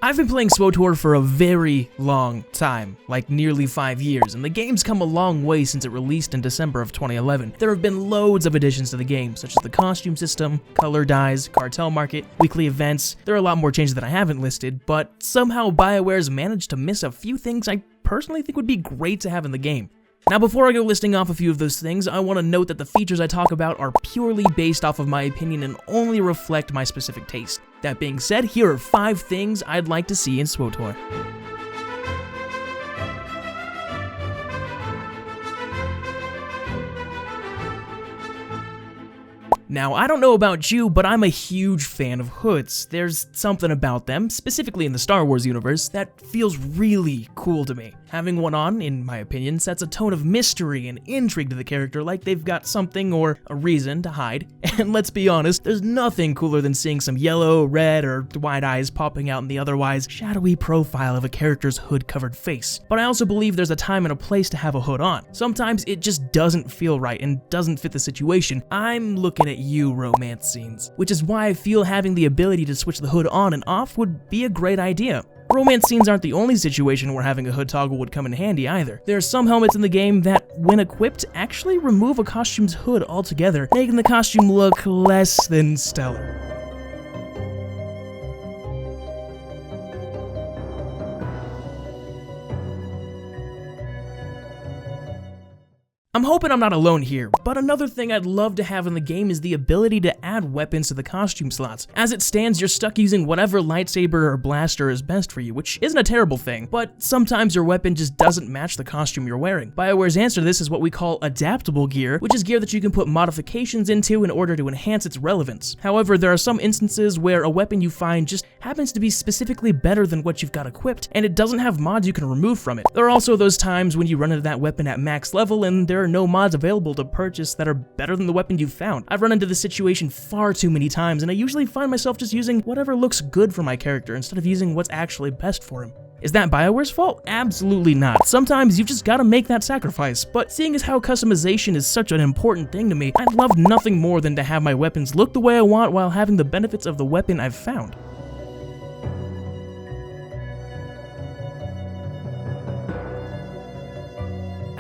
I've been playing SWTOR for a very long time, like nearly 5 years, and the game's come a long way since it released in December of 2011. There have been loads of additions to the game, such as the costume system, color dyes, cartel market, weekly events. There are a lot more changes that I haven't listed, but somehow BioWare's managed to miss a few things I personally think would be great to have in the game. Now, before I go listing off a few of those things, I want to note that the features I talk about are purely based off of my opinion and only reflect my specific taste. That being said, here are 5 things I'd like to see in SWTOR. Now, I don't know about you, but I'm a huge fan of hoods. There's something about them, specifically in the Star Wars universe, that feels really cool to me. Having one on, in my opinion, sets a tone of mystery and intrigue to the character, like they've got something or a reason to hide. And let's be honest, there's nothing cooler than seeing some yellow, red, or wide eyes popping out in the otherwise shadowy profile of a character's hood-covered face. But I also believe there's a time and a place to have a hood on. Sometimes it just doesn't feel right and doesn't fit the situation. I'm looking at you, romance scenes. Which is why I feel having the ability to switch the hood on and off would be a great idea. Romance scenes aren't the only situation where having a hood toggle would come in handy either. There are some helmets in the game that, when equipped, actually remove a costume's hood altogether, making the costume look less than stellar. I'm hoping I'm not alone here, but another thing I'd love to have in the game is the ability to add weapons to the costume slots. As it stands, you're stuck using whatever lightsaber or blaster is best for you, which isn't a terrible thing, but sometimes your weapon just doesn't match the costume you're wearing. BioWare's answer to this is what we call adaptable gear, which is gear that you can put modifications into in order to enhance its relevance. However, there are some instances where a weapon you find just happens to be specifically better than what you've got equipped, and it doesn't have mods you can remove from it. There are also those times when you run into that weapon at max level and there are no mods available to purchase that are better than the weapon you've found. I've run into this situation far too many times, and I usually find myself just using whatever looks good for my character instead of using what's actually best for him. Is that BioWare's fault? Absolutely not. Sometimes you've just gotta make that sacrifice, but seeing as how customization is such an important thing to me, I'd love nothing more than to have my weapons look the way I want while having the benefits of the weapon I've found.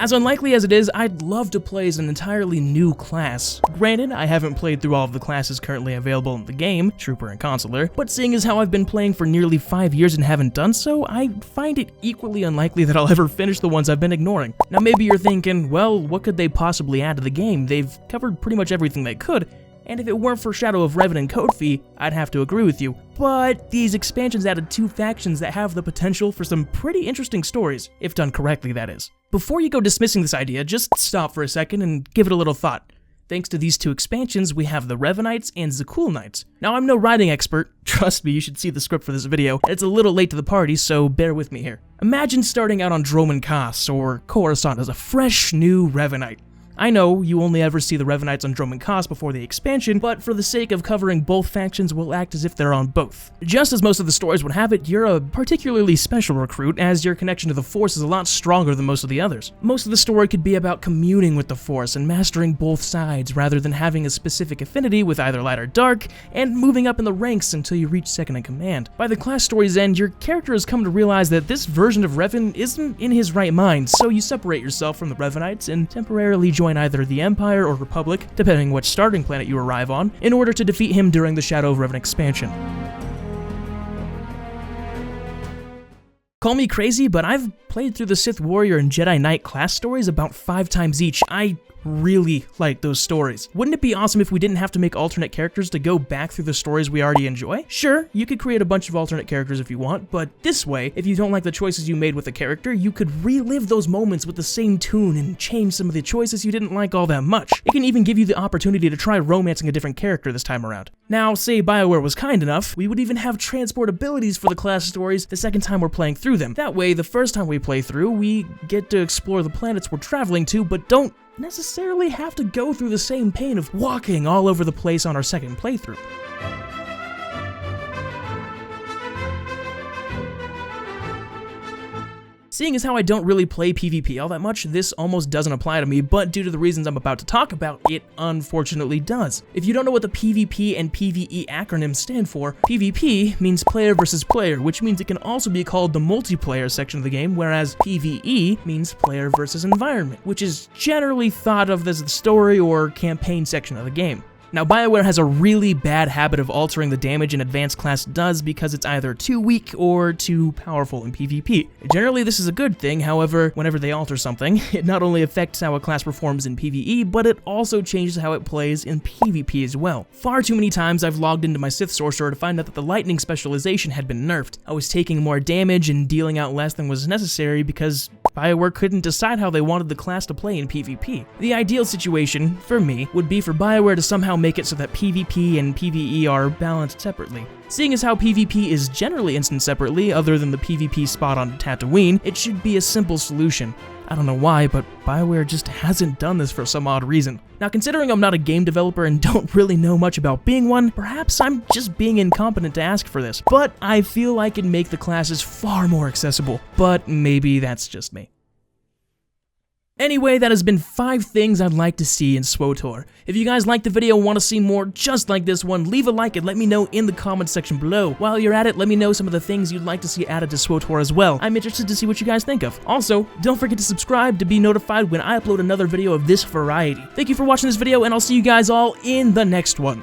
As unlikely as it is, I'd love to play as an entirely new class. Granted, I haven't played through all of the classes currently available in the game, Trooper and Consular, but seeing as how I've been playing for nearly 5 years and haven't done so, I find it equally unlikely that I'll ever finish the ones I've been ignoring. Now maybe you're thinking, well, what could they possibly add to the game? They've covered pretty much everything they could, and if it weren't for Shadow of Revan and Code Fee, I'd have to agree with you. But these expansions added 2 factions that have the potential for some pretty interesting stories, if done correctly, that is. Before you go dismissing this idea, just stop for a second and give it a little thought. Thanks to these 2 expansions, we have the Revanites and Zakul Knights. Now, I'm no writing expert. Trust me, you should see the script for this video. It's a little late to the party, so bear with me here. Imagine starting out on Droman Kos or Coruscant as a fresh new Revanite. I know you only ever see the Revanites on Droman Kos before the expansion, but for the sake of covering both factions, we'll act as if they're on both. Just as most of the stories would have it, you're a particularly special recruit, as your connection to the Force is a lot stronger than most of the others. Most of the story could be about communing with the Force and mastering both sides, rather than having a specific affinity with either light or dark, and moving up in the ranks until you reach second in command. By the class story's end, your character has come to realize that this version of Revan isn't in his right mind, so you separate yourself from the Revanites and temporarily join either the Empire or Republic, depending which starting planet you arrive on, in order to defeat him during the Shadow of Revan expansion. Call me crazy, but I've played through the Sith Warrior and Jedi Knight class stories about 5 times each. I really like those stories. Wouldn't it be awesome if we didn't have to make alternate characters to go back through the stories we already enjoy? Sure, you could create a bunch of alternate characters if you want, but this way, if you don't like the choices you made with a character, you could relive those moments with the same tune and change some of the choices you didn't like all that much. It can even give you the opportunity to try romancing a different character this time around. Now, say BioWare was kind enough, we would even have transport abilities for the class stories the second time we're playing through them. That way, the first time we play through, we get to explore the planets we're traveling to, but don't necessarily have to go through the same pain of walking all over the place on our second playthrough. Seeing as how I don't really play PvP all that much, this almost doesn't apply to me, but due to the reasons I'm about to talk about, it unfortunately does. If you don't know what the PvP and PvE acronyms stand for, PvP means player versus player, which means it can also be called the multiplayer section of the game, whereas PvE means player versus environment, which is generally thought of as the story or campaign section of the game. Now, BioWare has a really bad habit of altering the damage an advanced class does because it's either too weak or too powerful in PvP. Generally, this is a good thing, however, whenever they alter something, it not only affects how a class performs in PvE, but it also changes how it plays in PvP as well. Far too many times I've logged into my Sith sorcerer to find out that the lightning specialization had been nerfed. I was taking more damage and dealing out less than was necessary because BioWare couldn't decide how they wanted the class to play in PvP. The ideal situation, for me, would be for BioWare to somehow make it so that PvP and PvE are balanced separately. Seeing as how PvP is generally instanced separately, other than the PvP spot on Tatooine, it should be a simple solution. I don't know why, but BioWare just hasn't done this for some odd reason. Now, considering I'm not a game developer and don't really know much about being one, perhaps I'm just being incompetent to ask for this, but I feel like it'd make the classes far more accessible. But maybe that's just me. Anyway, that has been 5 things I'd like to see in SWTOR. If you guys liked the video and want to see more just like this one, leave a like and let me know in the comments section below. While you're at it, let me know some of the things you'd like to see added to SWTOR as well. I'm interested to see what you guys think of. Also, don't forget to subscribe to be notified when I upload another video of this variety. Thank you for watching this video, and I'll see you guys all in the next one.